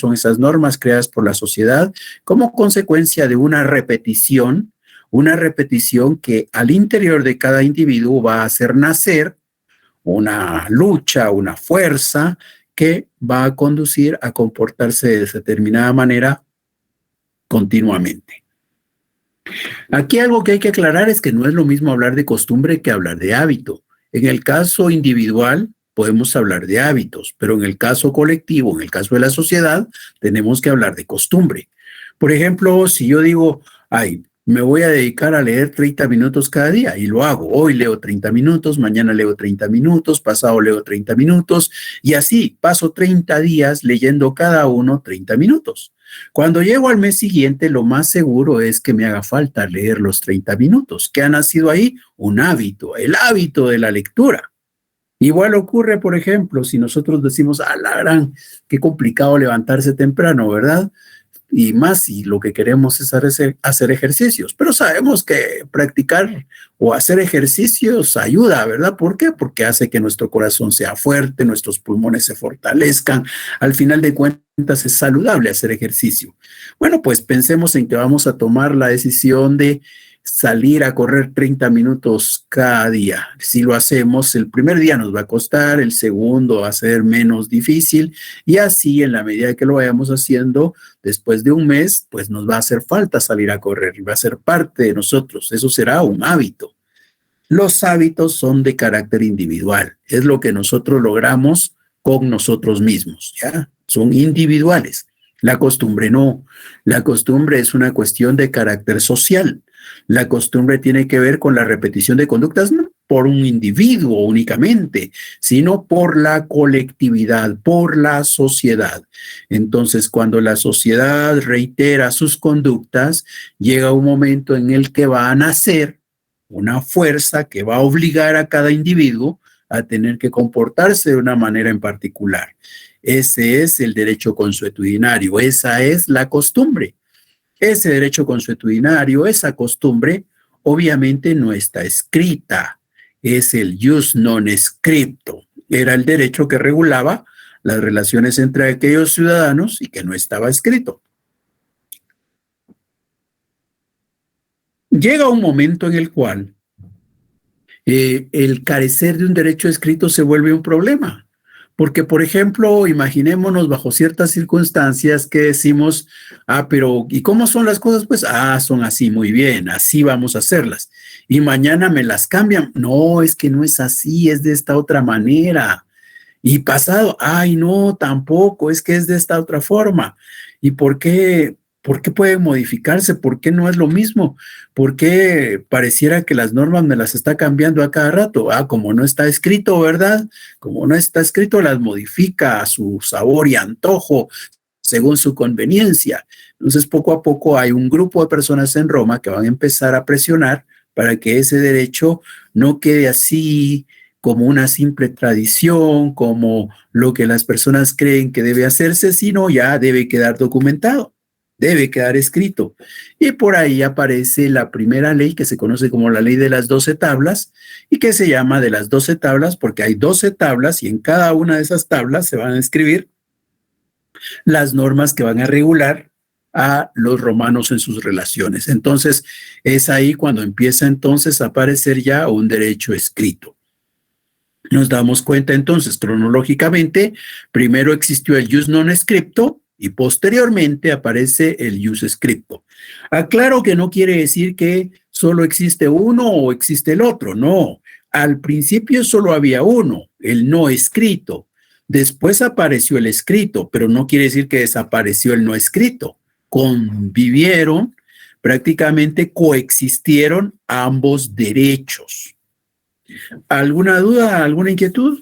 son esas normas creadas por la sociedad como consecuencia de una repetición que al interior de cada individuo va a hacer nacer una lucha, una fuerza que va a conducir a comportarse de determinada manera continuamente. Aquí algo que hay que aclarar es que no es lo mismo hablar de costumbre que hablar de hábito. En el caso individual podemos hablar de hábitos, pero en el caso colectivo, en el caso de la sociedad, tenemos que hablar de costumbre. Por ejemplo, si yo digo, ay, me voy a dedicar a leer 30 minutos cada día y lo hago. Hoy leo 30 minutos, mañana leo 30 minutos, pasado leo 30 minutos y así paso 30 días leyendo cada uno 30 minutos. Cuando llego al mes siguiente, lo más seguro es que me haga falta leer los 30 minutos. ¿Qué ha nacido ahí? Un hábito, el hábito de la lectura. Igual ocurre, por ejemplo, si nosotros decimos, la gran, qué complicado levantarse temprano, ¿verdad? Y más si lo que queremos es hacer ejercicios. Pero sabemos que practicar o hacer ejercicios ayuda, ¿verdad? ¿Por qué? Porque hace que nuestro corazón sea fuerte, nuestros pulmones se fortalezcan. Al final de cuentas es saludable hacer ejercicio. Bueno, pues pensemos en que vamos a tomar la decisión de salir a correr 30 minutos cada día. Si lo hacemos, el primer día nos va a costar, el segundo va a ser menos difícil y así en la medida que lo vayamos haciendo, después de un mes, pues nos va a hacer falta salir a correr y va a ser parte de nosotros. Eso será un hábito. Los hábitos son de carácter individual. Es lo que nosotros logramos con nosotros mismos, ¿ya? Son individuales. La costumbre no. La costumbre es una cuestión de carácter social. La costumbre tiene que ver con la repetición de conductas no por un individuo únicamente, sino por la colectividad, por la sociedad. Entonces, cuando la sociedad reitera sus conductas, llega un momento en el que va a nacer una fuerza que va a obligar a cada individuo a tener que comportarse de una manera en particular. Ese es el derecho consuetudinario, esa es la costumbre. Ese derecho consuetudinario, esa costumbre, obviamente no está escrita, es el jus non scripto. Era el derecho que regulaba las relaciones entre aquellos ciudadanos y que no estaba escrito. Llega un momento en el cual el carecer de un derecho escrito se vuelve un problema. Porque, por ejemplo, imaginémonos bajo ciertas circunstancias que decimos, pero ¿y cómo son las cosas? Pues, son así, muy bien, así vamos a hacerlas. Y mañana me las cambian. No, es que no es así, es de esta otra manera. Y pasado, no, tampoco, es que es de esta otra forma. ¿Y por qué? ¿Por qué puede modificarse? ¿Por qué no es lo mismo? ¿Por qué pareciera que las normas me las está cambiando a cada rato? Como no está escrito, ¿verdad? Como no está escrito, las modifica a su sabor y antojo, según su conveniencia. Entonces, poco a poco hay un grupo de personas en Roma que van a empezar a presionar para que ese derecho no quede así como una simple tradición, como lo que las personas creen que debe hacerse, sino ya debe quedar documentado. Debe quedar escrito. Y por ahí aparece la primera ley que se conoce como la ley de las 12 tablas y que se llama de las 12 tablas porque hay 12 tablas y en cada una de esas tablas se van a escribir las normas que van a regular a los romanos en sus relaciones. Entonces, es ahí cuando empieza entonces a aparecer ya un derecho escrito. Nos damos cuenta entonces, cronológicamente, primero existió el jus non scripto, y posteriormente aparece el jus scripto. Aclaro que no quiere decir que solo existe uno o existe el otro, no. Al principio solo había uno, el no escrito. Después apareció el escrito, pero no quiere decir que desapareció el no escrito. Convivieron, prácticamente coexistieron ambos derechos. ¿Alguna duda, alguna inquietud?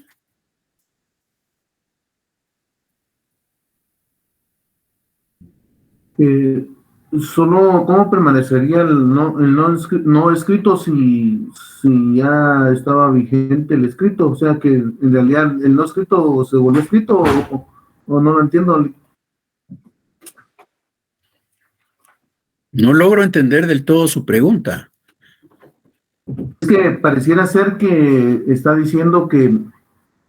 Solo, ¿cómo permanecería el no escrito si ya estaba vigente el escrito? O sea que en realidad el no escrito se volvió escrito o no lo entiendo. No logro entender del todo su pregunta. Es que pareciera ser que está diciendo que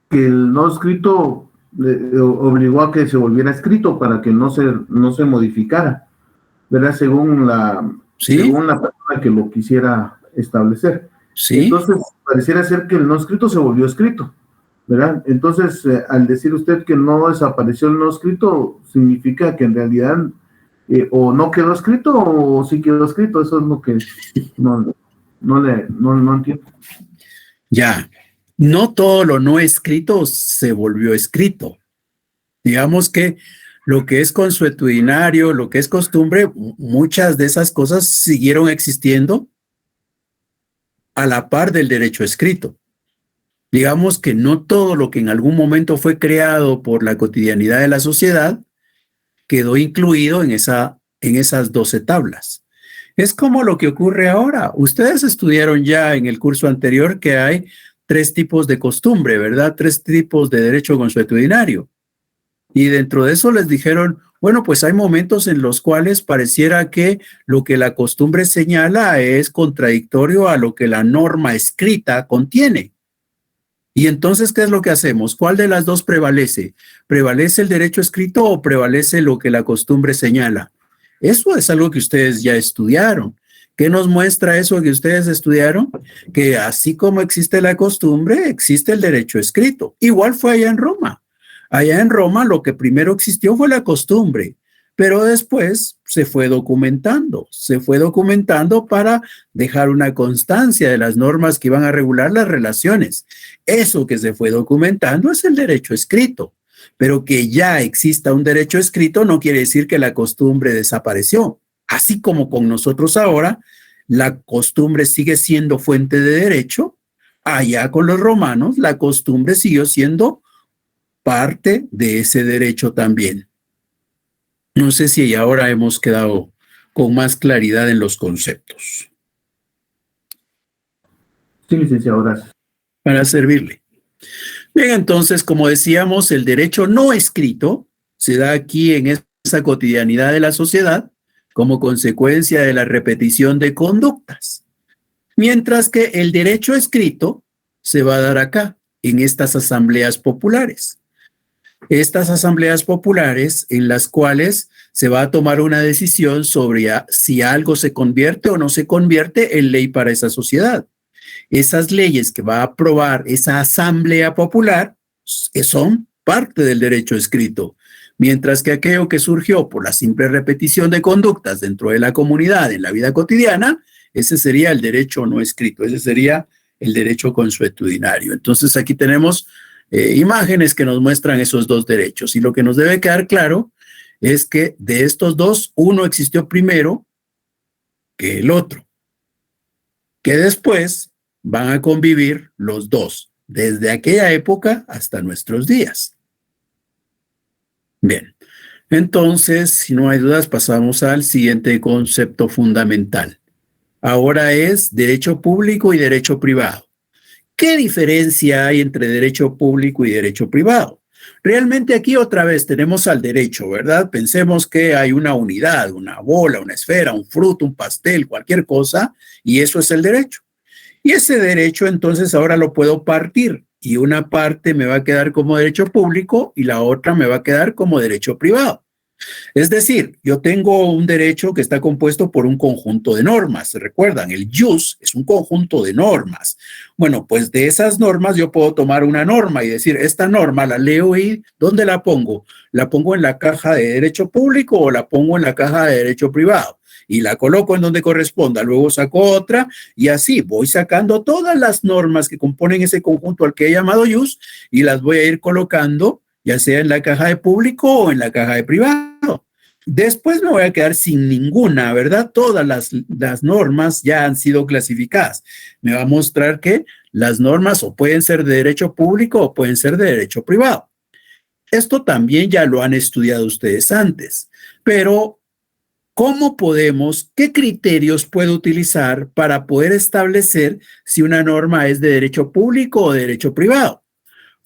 el no escrito obligó a que se volviera escrito para que no se modificara, ¿verdad? Sí, según la persona que lo quisiera establecer. sí, Entonces, pareciera ser que el no escrito se volvió escrito, ¿verdad? Entonces, al decir usted que no desapareció el no escrito, significa que en realidad o no quedó escrito o sí quedó escrito. Eso es lo que no entiendo. ya. No todo lo no escrito se volvió escrito. Digamos que lo que es consuetudinario, lo que es costumbre, muchas de esas cosas siguieron existiendo a la par del derecho escrito. Digamos que no todo lo que en algún momento fue creado por la cotidianidad de la sociedad quedó incluido en esas 12 tablas. Es como lo que ocurre ahora. Ustedes estudiaron ya en el curso anterior que hay 3 tipos de costumbre, ¿verdad? 3 tipos de derecho consuetudinario. Y dentro de eso les dijeron, bueno, pues hay momentos en los cuales pareciera que lo que la costumbre señala es contradictorio a lo que la norma escrita contiene. Y entonces, ¿qué es lo que hacemos? ¿Cuál de las dos prevalece? ¿Prevalece el derecho escrito o prevalece lo que la costumbre señala? Eso es algo que ustedes ya estudiaron. ¿Qué nos muestra eso que ustedes estudiaron? Que así como existe la costumbre, existe el derecho escrito. Igual fue allá en Roma. Allá en Roma lo que primero existió fue la costumbre, pero después se fue documentando para dejar una constancia de las normas que iban a regular las relaciones. Eso que se fue documentando es el derecho escrito, pero que ya exista un derecho escrito no quiere decir que la costumbre desapareció. Así como con nosotros ahora, la costumbre sigue siendo fuente de derecho, allá con los romanos la costumbre siguió siendo parte de ese derecho también. No sé si ahora hemos quedado con más claridad en los conceptos. Sí, licenciado, gracias. Para servirle. Bien, entonces, como decíamos, el derecho no escrito se da aquí en esa cotidianidad de la sociedad como consecuencia de la repetición de conductas, mientras que el derecho escrito se va a dar acá, en estas asambleas populares. Estas asambleas populares en las cuales se va a tomar una decisión sobre si algo se convierte o no se convierte en ley para esa sociedad. Esas leyes que va a aprobar esa asamblea popular son parte del derecho escrito, mientras que aquello que surgió por la simple repetición de conductas dentro de la comunidad en la vida cotidiana, ese sería el derecho no escrito, ese sería el derecho consuetudinario. Entonces aquí tenemos imágenes que nos muestran esos dos derechos y lo que nos debe quedar claro es que de estos dos, uno existió primero que el otro, que después van a convivir los dos, desde aquella época hasta nuestros días. Bien, entonces, si no hay dudas, pasamos al siguiente concepto fundamental. Ahora es derecho público y derecho privado. ¿Qué diferencia hay entre derecho público y derecho privado? Realmente aquí otra vez tenemos al derecho, ¿verdad? Pensemos que hay una unidad, una bola, una esfera, un fruto, un pastel, cualquier cosa, y eso es el derecho. Y ese derecho entonces ahora lo puedo partir y una parte me va a quedar como derecho público y la otra me va a quedar como derecho privado. Es decir, yo tengo un derecho que está compuesto por un conjunto de normas. ¿Se recuerdan? El jus es un conjunto de normas. Bueno, pues de esas normas yo puedo tomar una norma y decir, esta norma la leo y ¿dónde la pongo? ¿La pongo en la caja de derecho público o la pongo en la caja de derecho privado? Y la coloco en donde corresponda, luego saco otra y así voy sacando todas las normas que componen ese conjunto al que he llamado jus y las voy a ir colocando ya sea en la caja de público o en la caja de privado. Después me voy a quedar sin ninguna, ¿verdad? Todas las normas ya han sido clasificadas. Me va a mostrar que las normas o pueden ser de derecho público o pueden ser de derecho privado. Esto también ya lo han estudiado ustedes antes, pero ¿cómo podemos, qué criterios puedo utilizar para poder establecer si una norma es de derecho público o de derecho privado?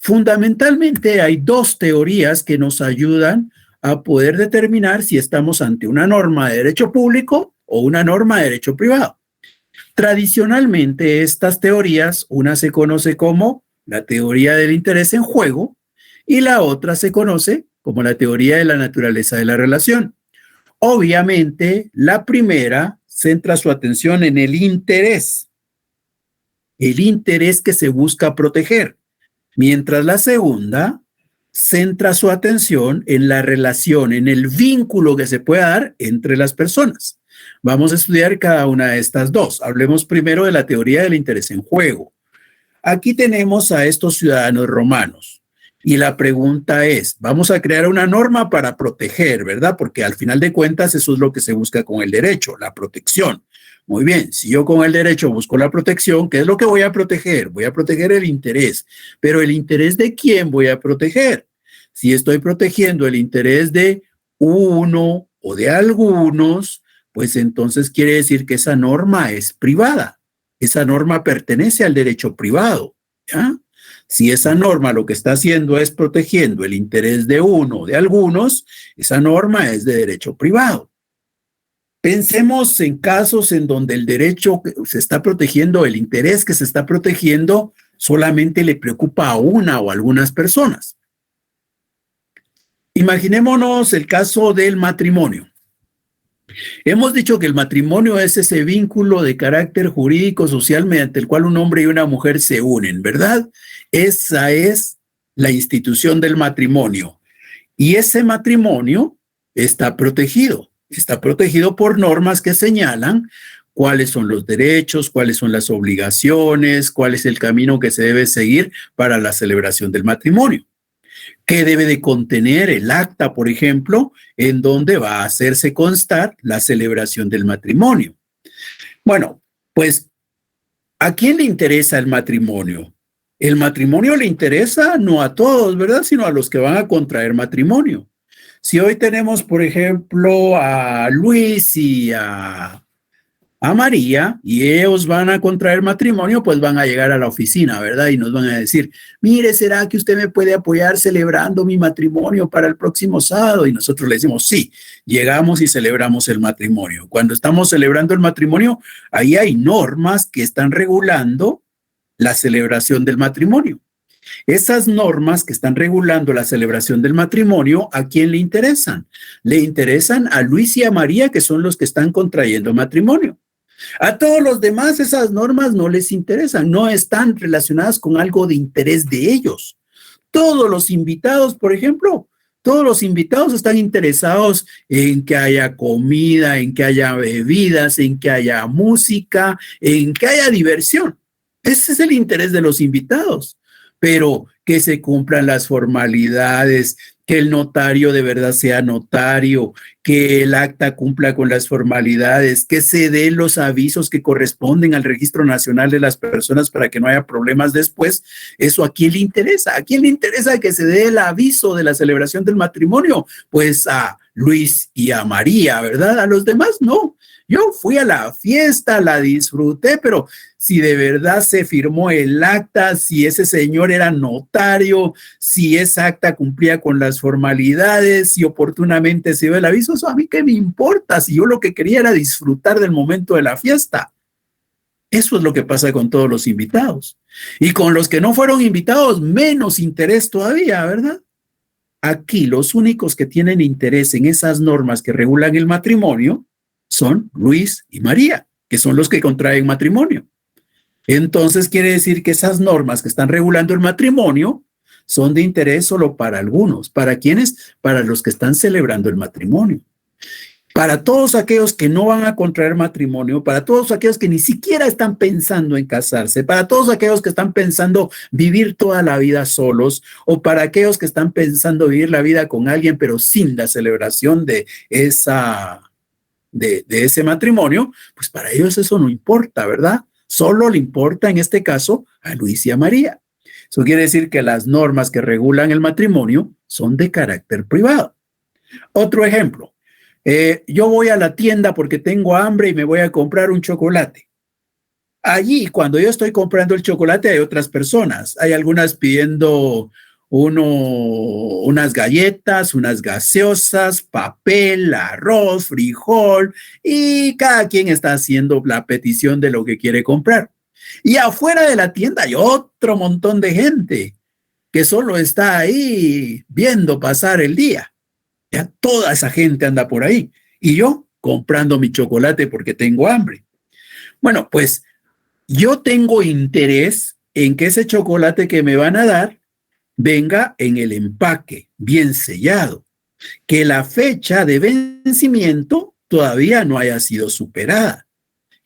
Fundamentalmente hay dos teorías que nos ayudan a poder determinar si estamos ante una norma de derecho público o una norma de derecho privado. Tradicionalmente estas teorías, una se conoce como la teoría del interés en juego y la otra se conoce como la teoría de la naturaleza de la relación. Obviamente, la primera centra su atención en el interés que se busca proteger, mientras la segunda centra su atención en la relación, en el vínculo que se puede dar entre las personas. Vamos a estudiar cada una de estas dos. Hablemos primero de la teoría del interés en juego. Aquí tenemos a estos ciudadanos romanos y la pregunta es, vamos a crear una norma para proteger, ¿verdad? Porque al final de cuentas eso es lo que se busca con el derecho, la protección. Muy bien, si yo con el derecho busco la protección, ¿qué es lo que voy a proteger? Voy a proteger el interés, pero ¿el interés de quién voy a proteger? Si estoy protegiendo el interés de uno o de algunos, pues entonces quiere decir que esa norma es privada. Esa norma pertenece al derecho privado, ¿ya? Si esa norma lo que está haciendo es protegiendo el interés de uno o de algunos, esa norma es de derecho privado. Pensemos en casos en donde el derecho que se está protegiendo, el interés que se está protegiendo, solamente le preocupa a una o a algunas personas. Imaginémonos el caso del matrimonio. Hemos dicho que el matrimonio es ese vínculo de carácter jurídico social mediante el cual un hombre y una mujer se unen, ¿verdad? Esa es la institución del matrimonio. Y ese matrimonio está protegido por normas que señalan cuáles son los derechos, cuáles son las obligaciones, cuál es el camino que se debe seguir para la celebración del matrimonio. ¿Qué debe de contener el acta, por ejemplo, en donde va a hacerse constar la celebración del matrimonio? Bueno, pues, ¿a quién le interesa el matrimonio? El matrimonio le interesa no a todos, ¿verdad? Sino a los que van a contraer matrimonio. Si hoy tenemos, por ejemplo, a Luis y a María y ellos van a contraer matrimonio, pues van a llegar a la oficina, ¿verdad? Y nos van a decir, mire, ¿será que usted me puede apoyar celebrando mi matrimonio para el próximo sábado? Y nosotros le decimos, sí, llegamos y celebramos el matrimonio. Cuando estamos celebrando el matrimonio, ahí hay normas que están regulando la celebración del matrimonio. Esas normas que están regulando la celebración del matrimonio, ¿a quién le interesan? Le interesan a Luis y a María, que son los que están contrayendo matrimonio. A todos los demás esas normas no les interesan, no están relacionadas con algo de interés de ellos. Todos los invitados, por ejemplo, todos los invitados están interesados en que haya comida, en que haya bebidas, en que haya música, en que haya diversión. Ese es el interés de los invitados, pero que se cumplan las formalidades, que el notario de verdad sea notario, que el acta cumpla con las formalidades, que se den los avisos que corresponden al Registro Nacional de las Personas para que no haya problemas después. ¿Eso a quién le interesa? ¿A quién le interesa que se dé el aviso de la celebración del matrimonio? Pues a Luis y a María, ¿verdad? A los demás no. Yo fui a la fiesta, la disfruté, pero si de verdad se firmó el acta, si ese señor era notario, si esa acta cumplía con las formalidades, si oportunamente se dio el aviso, eso a mí qué me importa, si yo lo que quería era disfrutar del momento de la fiesta. Eso es lo que pasa con todos los invitados. Y con los que no fueron invitados, menos interés todavía, ¿verdad? Aquí los únicos que tienen interés en esas normas que regulan el matrimonio son Luis y María, que son los que contraen matrimonio. Entonces quiere decir que esas normas que están regulando el matrimonio son de interés solo para algunos. ¿Para quiénes? Para los que están celebrando el matrimonio. Para todos aquellos que no van a contraer matrimonio, para todos aquellos que ni siquiera están pensando en casarse, para todos aquellos que están pensando vivir toda la vida solos, o para aquellos que están pensando vivir la vida con alguien, pero sin la celebración de ese matrimonio, pues para ellos eso no importa, ¿verdad? Solo le importa en este caso a Luis y a María. Eso quiere decir que las normas que regulan el matrimonio son de carácter privado. Otro ejemplo, yo voy a la tienda porque tengo hambre y me voy a comprar un chocolate. Allí, cuando yo estoy comprando el chocolate, hay otras personas. Hay algunas pidiendo unas galletas, unas gaseosas, papel, arroz, frijol, y cada quien está haciendo la petición de lo que quiere comprar. Y afuera de la tienda hay otro montón de gente que solo está ahí viendo pasar el día. Ya toda esa gente anda por ahí. Y yo comprando mi chocolate porque tengo hambre. Bueno, pues yo tengo interés en que ese chocolate que me van a dar venga en el empaque, bien sellado, que la fecha de vencimiento todavía no haya sido superada,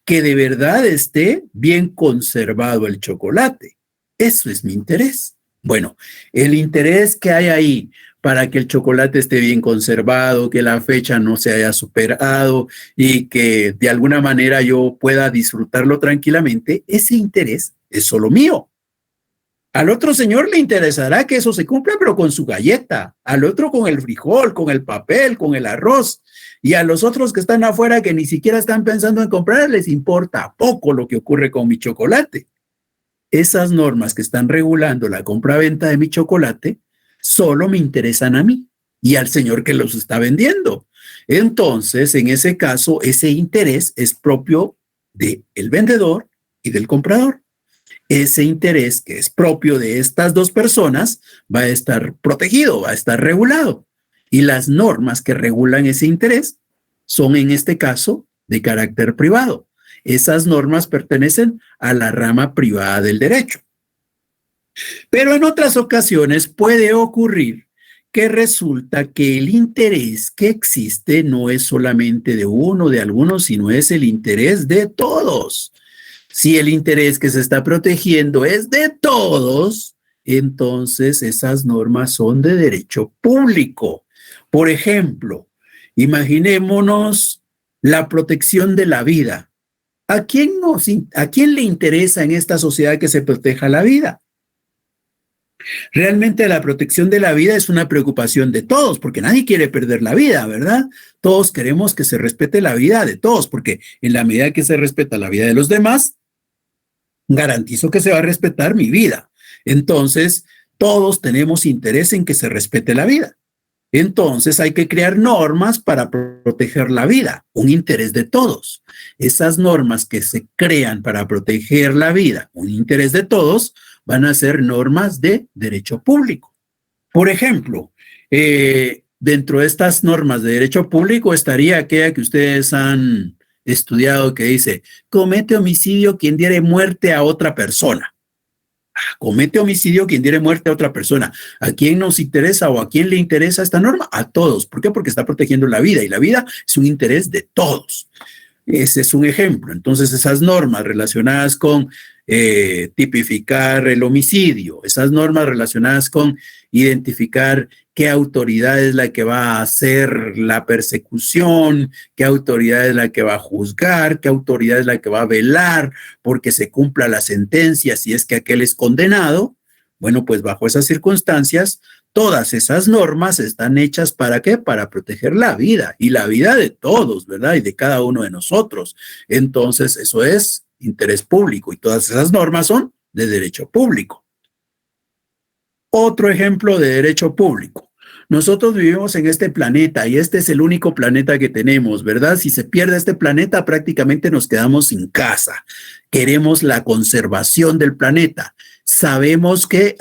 que de verdad esté bien conservado el chocolate. Eso es mi interés. Bueno, el interés que hay ahí para que el chocolate esté bien conservado, que la fecha no se haya superado y que de alguna manera yo pueda disfrutarlo tranquilamente, ese interés es solo mío. Al otro señor le interesará que eso se cumpla, pero con su galleta. Al otro con el frijol, con el papel, con el arroz. Y a los otros que están afuera que ni siquiera están pensando en comprar, les importa poco lo que ocurre con mi chocolate. Esas normas que están regulando la compra-venta de mi chocolate solo me interesan a mí y al señor que los está vendiendo. Entonces, en ese caso, ese interés es propio del vendedor y del comprador. Ese interés que es propio de estas dos personas va a estar protegido, va a estar regulado. Y las normas que regulan ese interés son, en este caso, de carácter privado. Esas normas pertenecen a la rama privada del derecho. Pero en otras ocasiones puede ocurrir que resulta que el interés que existe no es solamente de uno, de algunos, sino es el interés de todos. Si el interés que se está protegiendo es de todos, entonces esas normas son de derecho público. Por ejemplo, imaginémonos la protección de la vida. ¿A quién le interesa en esta sociedad que se proteja la vida? Realmente la protección de la vida es una preocupación de todos, porque nadie quiere perder la vida, ¿verdad? Todos queremos que se respete la vida de todos, porque en la medida que se respeta la vida de los demás, garantizo que se va a respetar mi vida. Entonces, todos tenemos interés en que se respete la vida. Entonces, hay que crear normas para proteger la vida, un interés de todos. Esas normas que se crean para proteger la vida, un interés de todos, van a ser normas de derecho público. Por ejemplo, dentro de estas normas de derecho público estaría aquella que ustedes han estudiado que dice, comete homicidio quien diere muerte a otra persona. Comete homicidio quien diere muerte a otra persona. ¿A quién nos interesa o a quién le interesa esta norma? A todos. ¿Por qué? Porque está protegiendo la vida y la vida es un interés de todos. Ese es un ejemplo. Entonces, esas normas relacionadas con tipificar el homicidio, esas normas relacionadas con identificar qué autoridad es la que va a hacer la persecución, qué autoridad es la que va a juzgar, qué autoridad es la que va a velar porque se cumpla la sentencia si es que aquel es condenado. Bueno, pues bajo esas circunstancias, todas esas normas están hechas ¿para qué? Para proteger la vida y la vida de todos, ¿verdad? Y de cada uno de nosotros. Entonces, eso es interés público y todas esas normas son de derecho público. Otro ejemplo de derecho público. Nosotros vivimos en este planeta y este es el único planeta que tenemos, ¿verdad? Si se pierde este planeta, prácticamente nos quedamos sin casa. Queremos la conservación del planeta. Sabemos que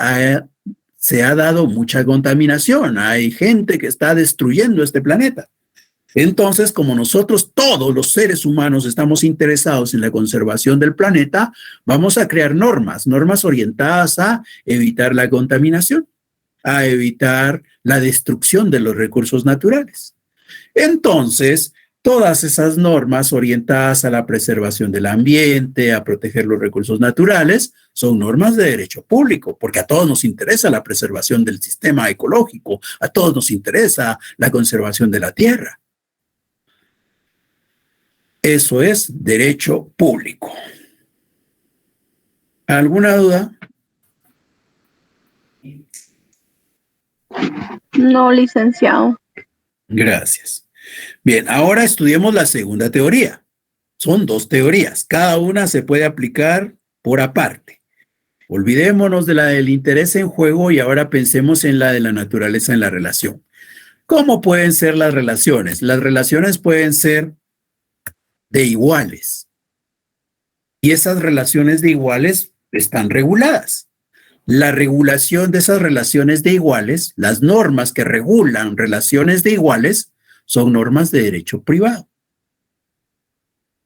se ha dado mucha contaminación. Hay gente que está destruyendo este planeta. Entonces, como nosotros, todos los seres humanos, estamos interesados en la conservación del planeta, vamos a crear normas orientadas a evitar la contaminación, a evitar la destrucción de los recursos naturales. Entonces, todas esas normas orientadas a la preservación del ambiente, a proteger los recursos naturales, son normas de derecho público, porque a todos nos interesa la preservación del sistema ecológico, a todos nos interesa la conservación de la tierra. Eso es derecho público. ¿Alguna duda? No, licenciado. Gracias. Bien, ahora estudiemos la segunda teoría. Son dos teorías, cada una se puede aplicar por aparte. Olvidémonos de la del interés en juego y ahora pensemos en la de la naturaleza en la relación. ¿Cómo pueden ser las relaciones? Las relaciones pueden ser de iguales. Y esas relaciones de iguales están reguladas. La regulación de esas relaciones de iguales, las normas que regulan relaciones de iguales, son normas de derecho privado.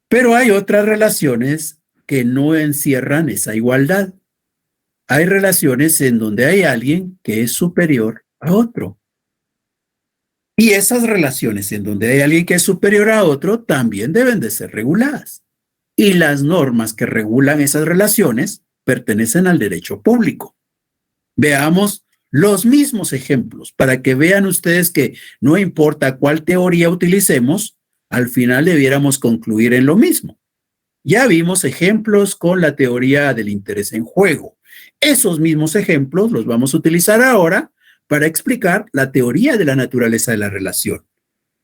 Pero hay otras relaciones que no encierran esa igualdad. Hay relaciones en donde hay alguien que es superior a otro. Y esas relaciones en donde hay alguien que es superior a otro también deben de ser reguladas. Y las normas que regulan esas relaciones pertenecen al derecho público. Veamos los mismos ejemplos para que vean ustedes que no importa cuál teoría utilicemos, al final debiéramos concluir en lo mismo. Ya vimos ejemplos con la teoría del interés en juego. Esos mismos ejemplos los vamos a utilizar ahora para explicar la teoría de la naturaleza de la relación.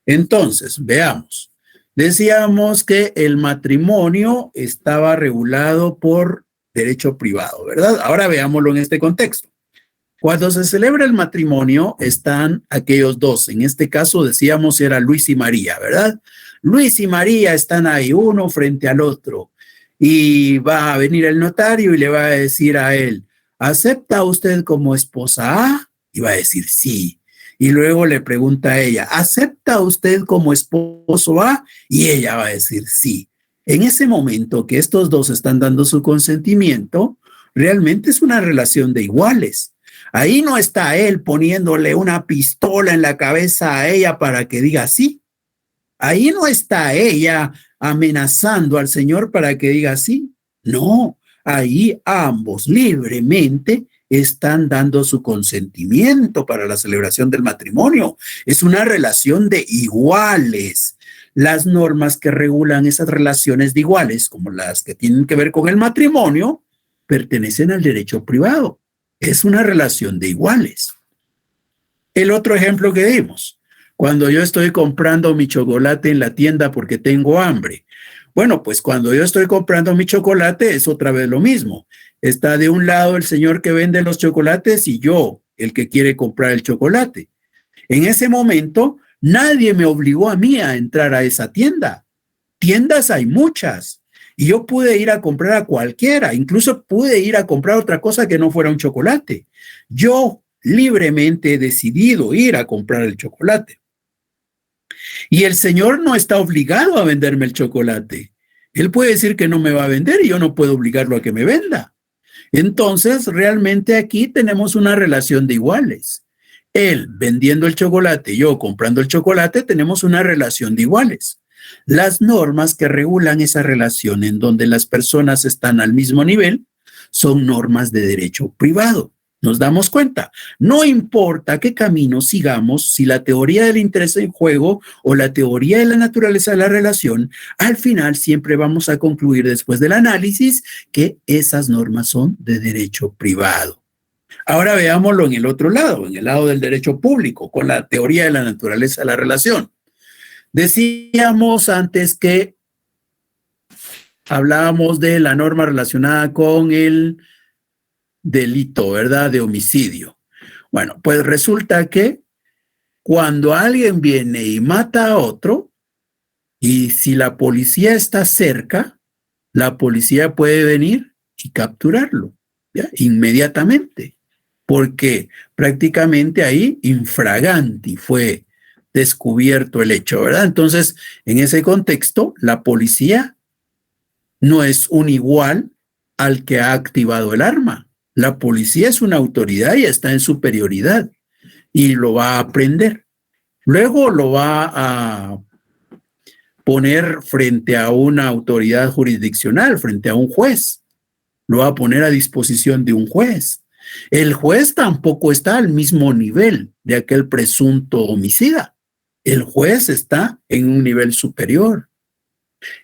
Entonces, veamos. Decíamos que el matrimonio estaba regulado por derecho privado, ¿verdad? Ahora veámoslo en este contexto. Cuando se celebra el matrimonio, están aquellos dos. En este caso decíamos era Luis y María, ¿verdad? Luis y María están ahí, uno frente al otro. Y va a venir el notario y le va a decir a él, ¿acepta usted como esposa A? Y va a decir sí. Y luego le pregunta a ella, ¿acepta usted como esposo A? Y ella va a decir sí. En ese momento que estos dos están dando su consentimiento, realmente es una relación de iguales. Ahí no está él poniéndole una pistola en la cabeza a ella para que diga sí. Ahí no está ella amenazando al Señor para que diga sí. No, ahí ambos libremente están dando su consentimiento para la celebración del matrimonio. Es una relación de iguales. Las normas que regulan esas relaciones de iguales, como las que tienen que ver con el matrimonio, pertenecen al derecho privado. Es una relación de iguales. El otro ejemplo que dimos, cuando yo estoy comprando mi chocolate en la tienda porque tengo hambre. Bueno, pues cuando yo estoy comprando mi chocolate es otra vez lo mismo. Está de un lado el señor que vende los chocolates y yo, el que quiere comprar el chocolate. En ese momento, nadie me obligó a mí a entrar a esa tienda. Tiendas hay muchas. Y yo pude ir a comprar a cualquiera, incluso pude ir a comprar otra cosa que no fuera un chocolate. Yo libremente he decidido ir a comprar el chocolate. Y el señor no está obligado a venderme el chocolate. Él puede decir que no me va a vender y yo no puedo obligarlo a que me venda. Entonces, realmente aquí tenemos una relación de iguales. Él vendiendo el chocolate, yo comprando el chocolate, tenemos una relación de iguales. Las normas que regulan esa relación en donde las personas están al mismo nivel son normas de derecho privado. Nos damos cuenta, no importa qué camino sigamos, si la teoría del interés en juego o la teoría de la naturaleza de la relación, al final siempre vamos a concluir después del análisis que esas normas son de derecho privado. Ahora veámoslo en el otro lado, en el lado del derecho público, con la teoría de la naturaleza de la relación. Decíamos antes que hablábamos de la norma relacionada con el delito, ¿verdad? De homicidio. Bueno, pues resulta que cuando alguien viene y mata a otro, y si la policía está cerca, la policía puede venir y capturarlo, ¿ya? Inmediatamente, porque prácticamente ahí infraganti fue descubierto el hecho, ¿verdad? Entonces, en ese contexto, la policía no es un igual al que ha activado el arma. La policía es una autoridad y está en superioridad y lo va a aprender. Luego lo va a poner frente a una autoridad jurisdiccional, frente a un juez. Lo va a poner a disposición de un juez. El juez tampoco está al mismo nivel de aquel presunto homicida. El juez está en un nivel superior.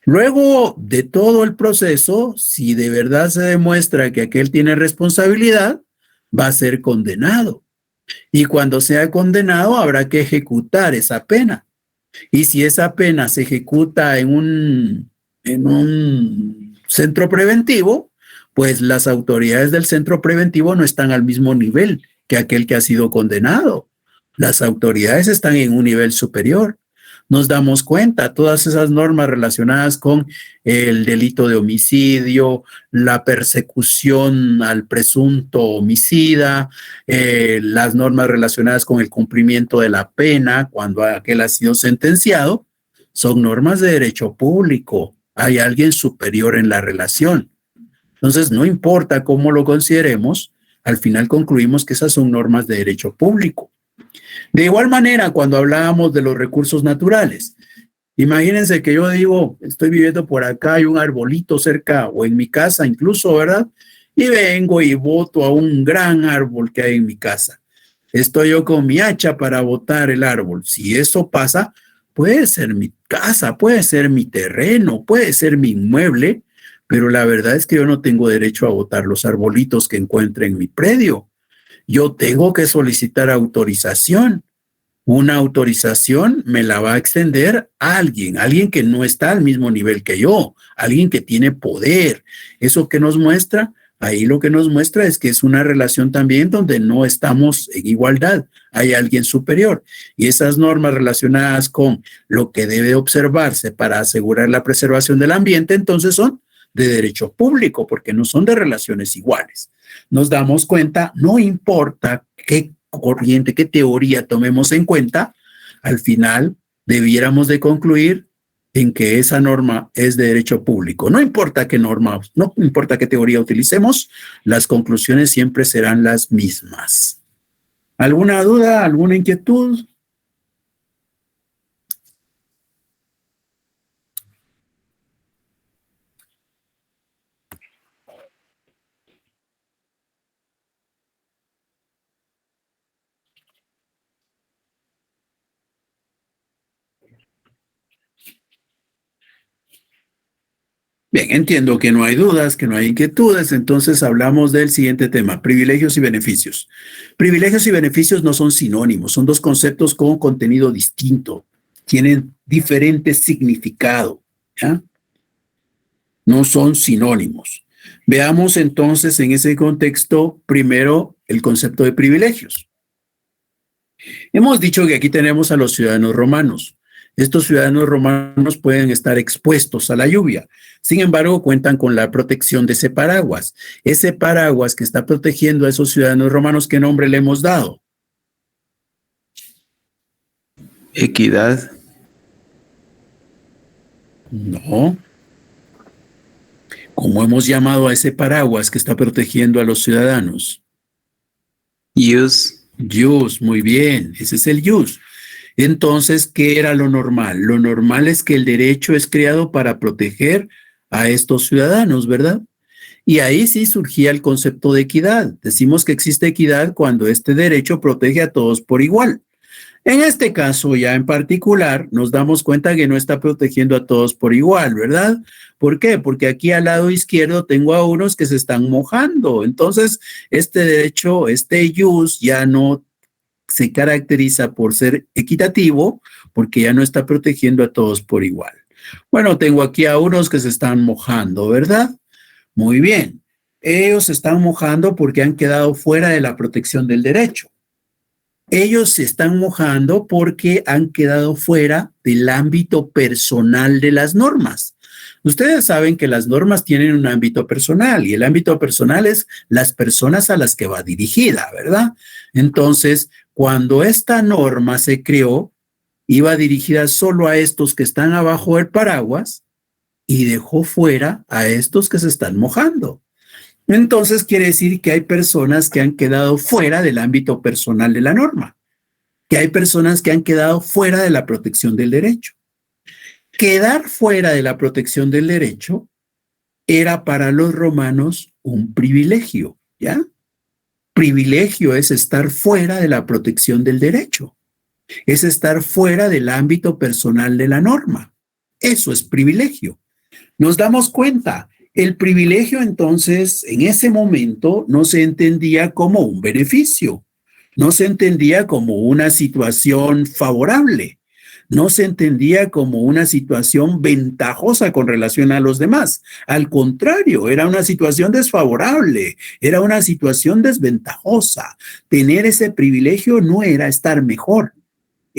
Luego de todo el proceso, si de verdad se demuestra que aquel tiene responsabilidad, va a ser condenado. Y cuando sea condenado, habrá que ejecutar esa pena. Y si esa pena se ejecuta en un centro preventivo, pues las autoridades del centro preventivo no están al mismo nivel que aquel que ha sido condenado. Las autoridades están en un nivel superior. nos damos cuenta, todas esas normas relacionadas con el delito de homicidio, la persecución al presunto homicida, las normas relacionadas con el cumplimiento de la pena cuando aquel ha sido sentenciado, son normas de derecho público. Hay alguien superior en la relación. Entonces, no importa cómo lo consideremos, al final concluimos que esas son normas de derecho público. De igual manera, cuando hablábamos de los recursos naturales, imagínense que yo digo, estoy viviendo por acá, hay un arbolito cerca o en mi casa incluso, ¿verdad? Y vengo y boto a un gran árbol que hay en mi casa. Estoy yo con mi hacha para botar el árbol. Si eso pasa, puede ser mi casa, puede ser mi terreno, puede ser mi inmueble, pero la verdad es que yo no tengo derecho a botar los arbolitos que encuentre en mi predio. Yo tengo que solicitar autorización. Una autorización me la va a extender alguien que no está al mismo nivel que yo, alguien que tiene poder. ¿Eso qué nos muestra? Ahí lo que nos muestra es que es una relación también donde no estamos en igualdad. Hay alguien superior. Y esas normas relacionadas con lo que debe observarse para asegurar la preservación del ambiente, entonces son de derecho público, porque no son de relaciones iguales. Nos damos cuenta, no importa qué corriente, qué teoría tomemos en cuenta, al final debiéramos de concluir en que esa norma es de derecho público. No importa qué norma, no importa qué teoría utilicemos, las conclusiones siempre serán las mismas. ¿Alguna duda, alguna inquietud? Bien, entiendo que no hay dudas, que no hay inquietudes, entonces hablamos del siguiente tema, privilegios y beneficios. Privilegios y beneficios no son sinónimos, son dos conceptos con contenido distinto, tienen diferente significado, ¿ya? No son sinónimos. Veamos entonces en ese contexto primero el concepto de privilegios. Hemos dicho que aquí tenemos a los ciudadanos romanos. Estos ciudadanos romanos pueden estar expuestos a la lluvia. Sin embargo, cuentan con la protección de ese paraguas. Ese paraguas que está protegiendo a esos ciudadanos romanos, ¿qué nombre le hemos dado? Equidad. No. ¿Cómo hemos llamado a ese paraguas que está protegiendo a los ciudadanos? Ius. Ius, muy bien. Ese es el ius. Entonces, ¿qué era lo normal? Lo normal es que el derecho es creado para proteger a estos ciudadanos, ¿verdad? Y ahí sí surgía el concepto de equidad. Decimos que existe equidad cuando este derecho protege a todos por igual. En este caso, ya en particular, nos damos cuenta que no está protegiendo a todos por igual, ¿verdad? ¿Por qué? Porque aquí al lado izquierdo tengo a unos que se están mojando. Entonces, este derecho, este ius, ya no se caracteriza por ser equitativo porque ya no está protegiendo a todos por igual. Bueno, tengo aquí a unos que se están mojando, ¿verdad? Muy bien. Ellos se están mojando porque han quedado fuera de la protección del derecho. Ellos se están mojando porque han quedado fuera del ámbito personal de las normas. Ustedes saben que las normas tienen un ámbito personal y el ámbito personal es las personas a las que va dirigida, ¿verdad? Entonces, cuando esta norma se creó, iba dirigida solo a estos que están abajo del paraguas y dejó fuera a estos que se están mojando. Entonces, quiere decir que hay personas que han quedado fuera del ámbito personal de la norma, que hay personas que han quedado fuera de la protección del derecho. Quedar fuera de la protección del derecho era para los romanos un privilegio, ¿ya? Privilegio es estar fuera de la protección del derecho, es estar fuera del ámbito personal de la norma. Eso es privilegio. Nos damos cuenta, el privilegio entonces en ese momento no se entendía como un beneficio, no se entendía como una situación favorable. No se entendía como una situación ventajosa con relación a los demás. Al contrario, era una situación desfavorable, era una situación desventajosa. Tener ese privilegio no era estar mejor,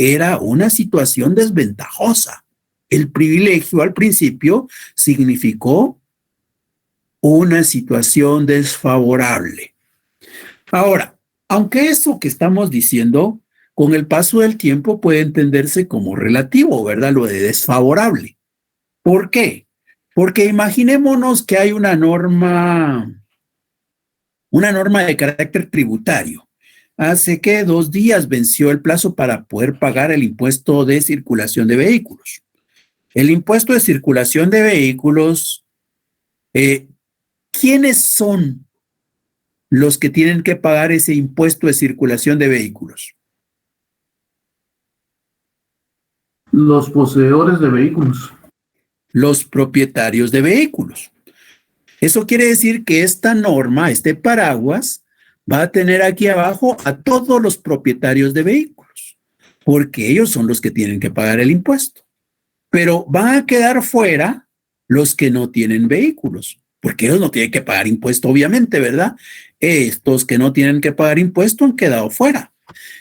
era una situación desventajosa. El privilegio al principio significó una situación desfavorable. Ahora, aunque eso que estamos diciendo, con el paso del tiempo puede entenderse como relativo, ¿verdad? Lo de desfavorable. ¿Por qué? Porque imaginémonos que hay una norma de carácter tributario. Hace que 2 días venció el plazo para poder pagar el impuesto de circulación de vehículos. El impuesto de circulación de vehículos, ¿quiénes son los que tienen que pagar ese impuesto de circulación de vehículos? Los poseedores de vehículos. Los propietarios de vehículos. Eso quiere decir que esta norma, este paraguas, va a tener aquí abajo a todos los propietarios de vehículos, porque ellos son los que tienen que pagar el impuesto. Pero van a quedar fuera los que no tienen vehículos, porque ellos no tienen que pagar impuesto, obviamente, ¿verdad? Estos que no tienen que pagar impuesto han quedado fuera.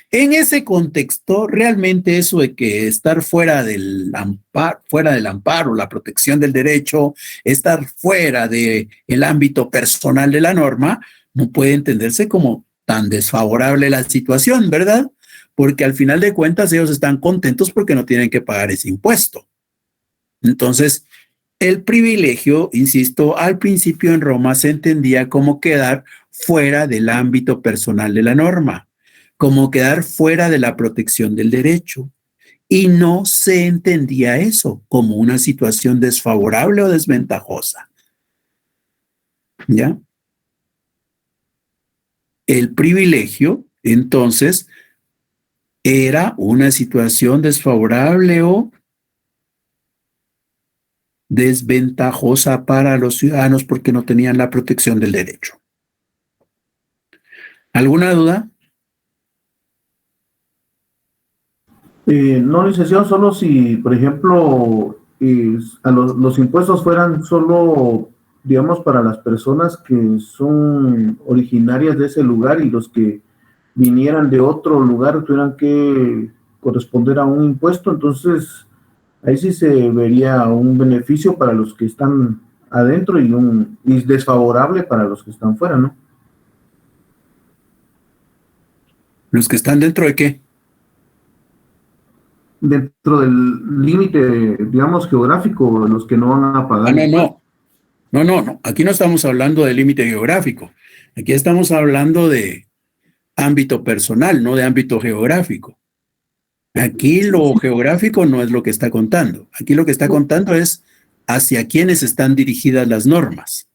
En ese contexto, realmente eso de que estar fuera del amparo, la protección del derecho, estar fuera del ámbito personal de la norma, no puede entenderse como tan desfavorable la situación, ¿verdad? Porque al final de cuentas ellos están contentos porque no tienen que pagar ese impuesto. Entonces, el privilegio, insisto, al principio en Roma se entendía como quedar fuera del ámbito personal de la norma, como quedar fuera de la protección del derecho. Y no se entendía eso como una situación desfavorable o desventajosa. ¿Ya? El privilegio, entonces, era una situación desfavorable o desventajosa para los ciudadanos porque no tenían la protección del derecho. ¿Alguna duda? No, licenciado, solo si, por ejemplo, los impuestos fueran solo, digamos, para las personas que son originarias de ese lugar y los que vinieran de otro lugar tuvieran que corresponder a un impuesto, entonces ahí sí se vería un beneficio para los que están adentro y desfavorable para los que están fuera, ¿no? ¿Los que están dentro de qué? Dentro del límite, digamos, geográfico, los que no van a pagar. No. Aquí no estamos hablando de límite geográfico. Aquí estamos hablando de ámbito personal, no de ámbito geográfico. Aquí lo geográfico no es lo que está contando. Aquí lo que está contando es hacia quiénes están dirigidas las normas.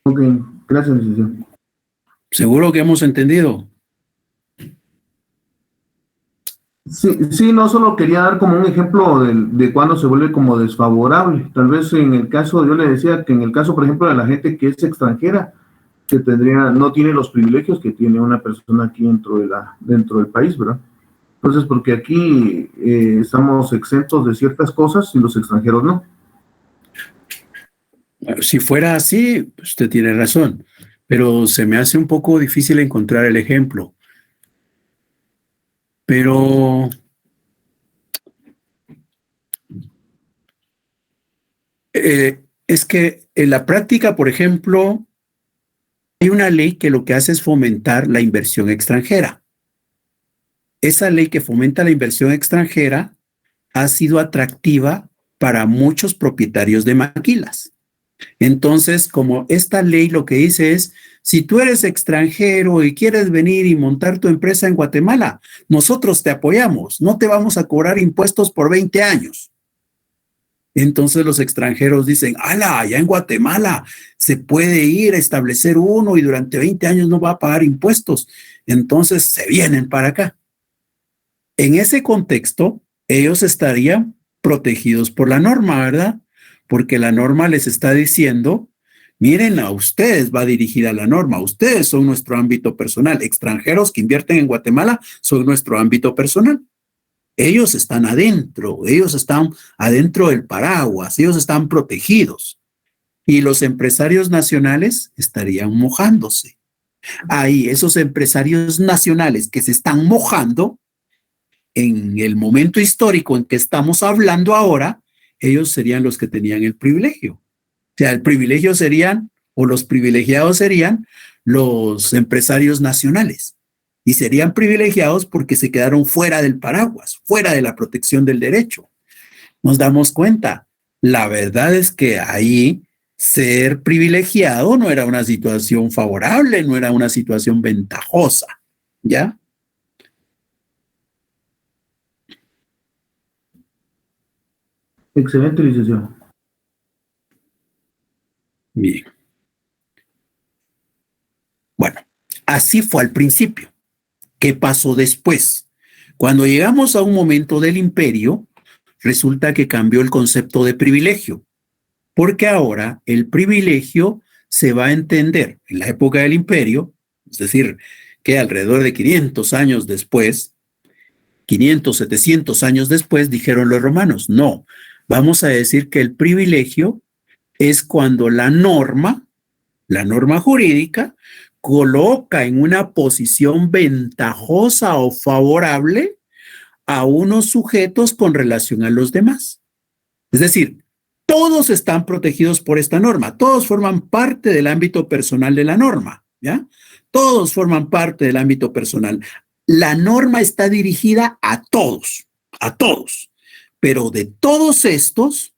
Ok, gracias, licenciado. ¿Seguro que hemos entendido? Sí, no solo quería dar como un ejemplo de cuando se vuelve como desfavorable. Tal vez en el caso, yo le decía que en el caso, por ejemplo, de la gente que es extranjera, que no tiene los privilegios que tiene una persona aquí dentro del país, ¿verdad? Entonces, porque aquí estamos exentos de ciertas cosas y los extranjeros no. Si fuera así, usted tiene razón, pero se me hace un poco difícil encontrar el ejemplo. Pero es que en la práctica, por ejemplo, hay una ley que lo que hace es fomentar la inversión extranjera. Esa ley que fomenta la inversión extranjera ha sido atractiva para muchos propietarios de maquilas. Entonces, como esta ley lo que dice es, si tú eres extranjero y quieres venir y montar tu empresa en Guatemala, nosotros te apoyamos, no te vamos a cobrar impuestos por 20 años. Entonces los extranjeros dicen, ¡ala! Allá en Guatemala se puede ir a establecer uno y durante 20 años no va a pagar impuestos. Entonces se vienen para acá. En ese contexto, ellos estarían protegidos por la norma, ¿verdad? Porque la norma les está diciendo, miren, a ustedes va dirigida la norma, ustedes son nuestro ámbito personal, extranjeros que invierten en Guatemala son nuestro ámbito personal. Ellos están adentro del paraguas, ellos están protegidos. Y los empresarios nacionales estarían mojándose. Ahí esos empresarios nacionales que se están mojando en el momento histórico en que estamos hablando ahora, ellos serían los que tenían el privilegio. O sea, el privilegio serían, o los privilegiados serían los empresarios nacionales. Y serían privilegiados porque se quedaron fuera del paraguas, fuera de la protección del derecho. Nos damos cuenta. La verdad es que ahí ser privilegiado no era una situación favorable, no era una situación ventajosa. ¿Ya? Excelente, licenciado. Bien. Bueno, así fue al principio. ¿Qué pasó después? Cuando llegamos a un momento del imperio, resulta que cambió el concepto de privilegio, porque ahora el privilegio se va a entender en la época del imperio, es decir, que alrededor de 500 años después, 500, 700 años después, dijeron los romanos, no, vamos a decir que el privilegio es cuando la norma jurídica, coloca en una posición ventajosa o favorable a unos sujetos con relación a los demás. Es decir, todos están protegidos por esta norma, todos forman parte del ámbito personal de la norma, ¿ya? Todos forman parte del ámbito personal. La norma está dirigida a todos, pero de todos estos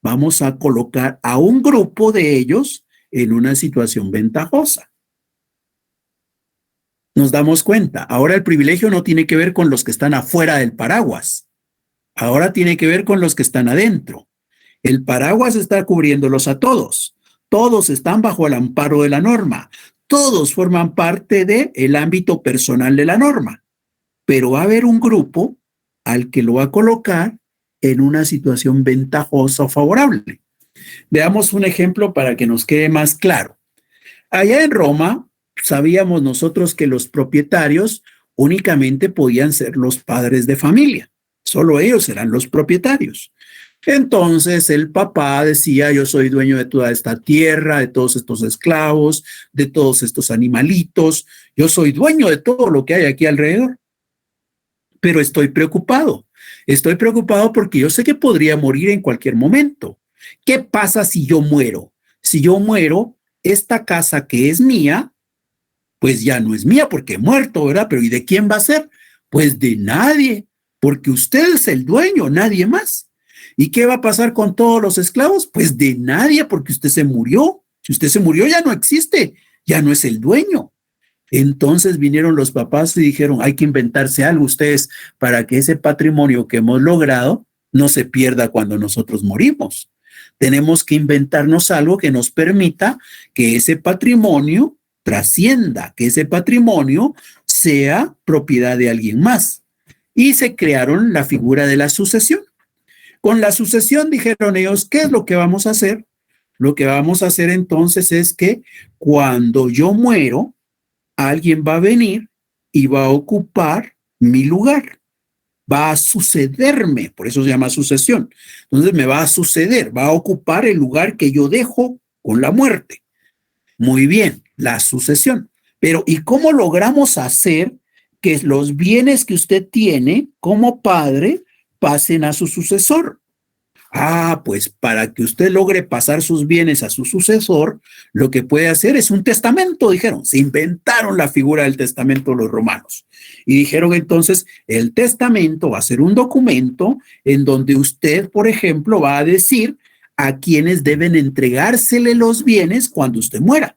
vamos a colocar a un grupo de ellos en una situación ventajosa. Nos damos cuenta, ahora el privilegio no tiene que ver con los que están afuera del paraguas, ahora tiene que ver con los que están adentro. El paraguas está cubriéndolos a todos, todos están bajo el amparo de la norma, todos forman parte del ámbito personal de la norma, pero va a haber un grupo al que lo va a colocar en una situación ventajosa o favorable. Veamos un ejemplo para que nos quede más claro. Allá en Roma, sabíamos nosotros que los propietarios únicamente podían ser los padres de familia. Solo ellos eran los propietarios. Entonces el papá decía, yo soy dueño de toda esta tierra, de todos estos esclavos, de todos estos animalitos. Yo soy dueño de todo lo que hay aquí alrededor. Pero estoy preocupado. Estoy preocupado porque yo sé que podría morir en cualquier momento. ¿Qué pasa si yo muero? Si yo muero, esta casa que es mía, pues ya no es mía porque he muerto, ¿verdad? Pero ¿y de quién va a ser? Pues de nadie, porque usted es el dueño, nadie más. ¿Y qué va a pasar con todos los esclavos? Pues de nadie, porque usted se murió. Si usted se murió, ya no existe, ya no es el dueño. Entonces vinieron los papás y dijeron, hay que inventarse algo ustedes para que ese patrimonio que hemos logrado no se pierda cuando nosotros morimos. Tenemos que inventarnos algo que nos permita que ese patrimonio trascienda, que ese patrimonio sea propiedad de alguien más. Y se crearon la figura de la sucesión. Con la sucesión dijeron ellos, ¿qué es lo que vamos a hacer? Lo que vamos a hacer entonces es que cuando yo muero, alguien va a venir y va a ocupar mi lugar. Va a sucederme, por eso se llama sucesión. Entonces me va a suceder, va a ocupar el lugar que yo dejo con la muerte. Muy bien, la sucesión. Pero ¿y cómo logramos hacer que los bienes que usted tiene como padre pasen a su sucesor? Pues para que usted logre pasar sus bienes a su sucesor, lo que puede hacer es un testamento, dijeron. Se inventaron la figura del testamento los romanos. Y dijeron entonces, el testamento va a ser un documento en donde usted, por ejemplo, va a decir a quienes deben entregársele los bienes cuando usted muera.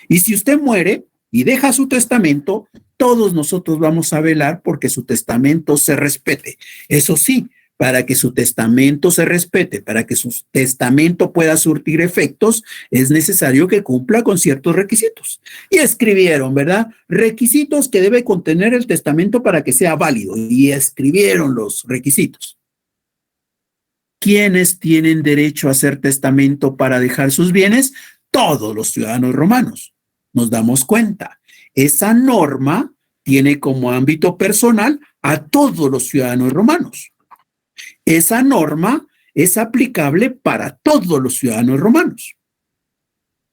Y si usted muere y deja su testamento, todos nosotros vamos a velar porque su testamento se respete. Eso sí, para que su testamento se respete, para que su testamento pueda surtir efectos, es necesario que cumpla con ciertos requisitos. Y escribieron, ¿verdad? Requisitos que debe contener el testamento para que sea válido. Y escribieron los requisitos. ¿Quiénes tienen derecho a hacer testamento para dejar sus bienes? Todos los ciudadanos romanos. Nos damos cuenta. Esa norma tiene como ámbito personal a todos los ciudadanos romanos. Esa norma es aplicable para todos los ciudadanos romanos.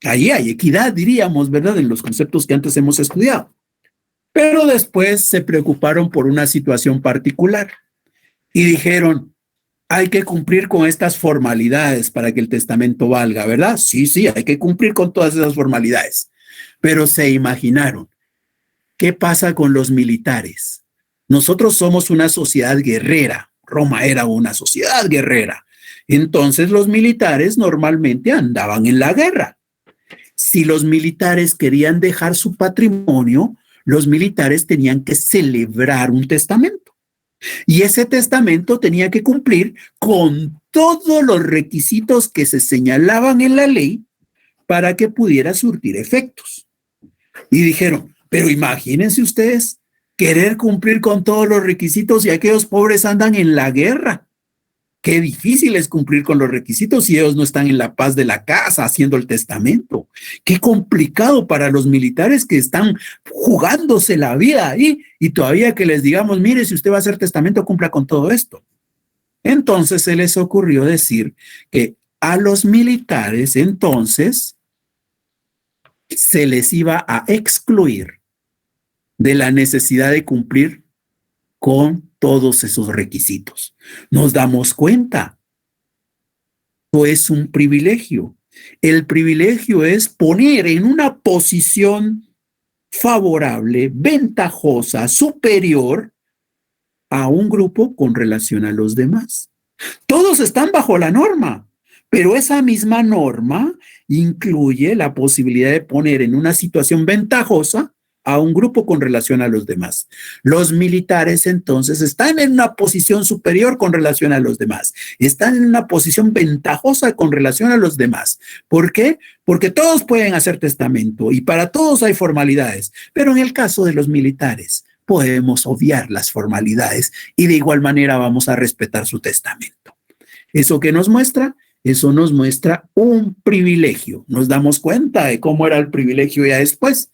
Ahí hay equidad, diríamos, ¿verdad? En los conceptos que antes hemos estudiado. Pero después se preocuparon por una situación particular y dijeron, hay que cumplir con estas formalidades para que el testamento valga, ¿verdad? Sí, sí, hay que cumplir con todas esas formalidades. Pero se imaginaron, ¿qué pasa con los militares? Nosotros somos una sociedad guerrera. Roma era una sociedad guerrera. Entonces los militares normalmente andaban en la guerra. Si los militares querían dejar su patrimonio, los militares tenían que celebrar un testamento. Y ese testamento tenía que cumplir con todos los requisitos que se señalaban en la ley para que pudiera surtir efectos. Y dijeron, pero imagínense ustedes querer cumplir con todos los requisitos y aquellos pobres andan en la guerra. Qué difícil es cumplir con los requisitos si ellos no están en la paz de la casa haciendo el testamento. Qué complicado para los militares que están jugándose la vida ahí y todavía que les digamos, mire, si usted va a hacer testamento, cumpla con todo esto. Entonces se les ocurrió decir que a los militares entonces se les iba a excluir de la necesidad de cumplir con todos esos requisitos. Nos damos cuenta. Esto es un privilegio. El privilegio es poner en una posición favorable, ventajosa, superior a un grupo con relación a los demás. Todos están bajo la norma, pero esa misma norma incluye la posibilidad de poner en una situación ventajosa a un grupo con relación a los demás. Los militares entonces están en una posición superior con relación a los demás, están en una posición ventajosa con relación a los demás. ¿Por qué? Porque todos pueden hacer testamento y para todos hay formalidades, pero en el caso de los militares podemos obviar las formalidades y de igual manera vamos a respetar su testamento. ¿Eso qué nos muestra? Eso nos muestra un privilegio. Nos damos cuenta de cómo era el privilegio ya después,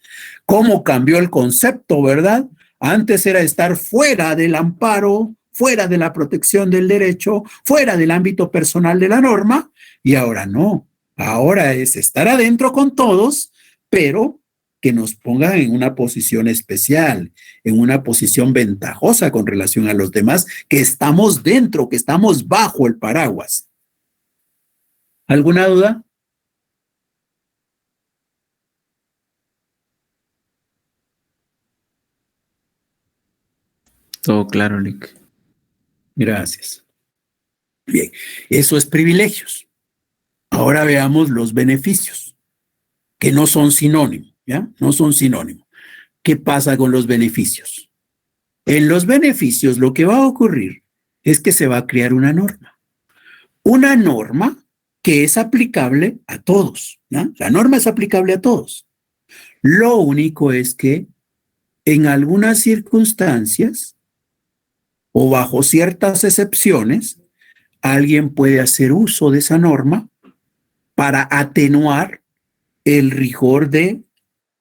cómo cambió el concepto, ¿verdad? Antes era estar fuera del amparo, fuera de la protección del derecho, fuera del ámbito personal de la norma, y ahora no. Ahora es estar adentro con todos, pero que nos pongan en una posición especial, en una posición ventajosa con relación a los demás, que estamos dentro, que estamos bajo el paraguas. ¿Alguna duda? Todo claro, Lick. Gracias. Bien, eso es privilegios. Ahora veamos los beneficios, que no son sinónimo, ¿ya? No son sinónimo. ¿Qué pasa con los beneficios? En los beneficios lo que va a ocurrir es que se va a crear una norma. Una norma que es aplicable a todos, ¿no? La norma es aplicable a todos. Lo único es que en algunas circunstancias o bajo ciertas excepciones, alguien puede hacer uso de esa norma para atenuar el rigor de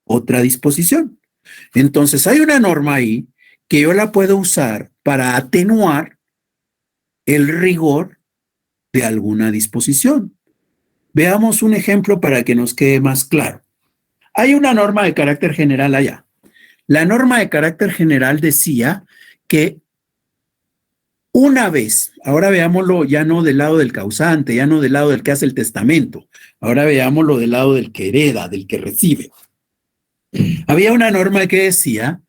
otra disposición. Entonces hay una norma ahí que yo la puedo usar para atenuar el rigor de alguna disposición. Veamos un ejemplo para que nos quede más claro. Hay una norma de carácter general allá. La norma de carácter general decía que una vez, ahora veámoslo ya no del lado del causante, ya no del lado del que hace el testamento, ahora veámoslo del lado del que hereda, del que recibe. Había una norma que decía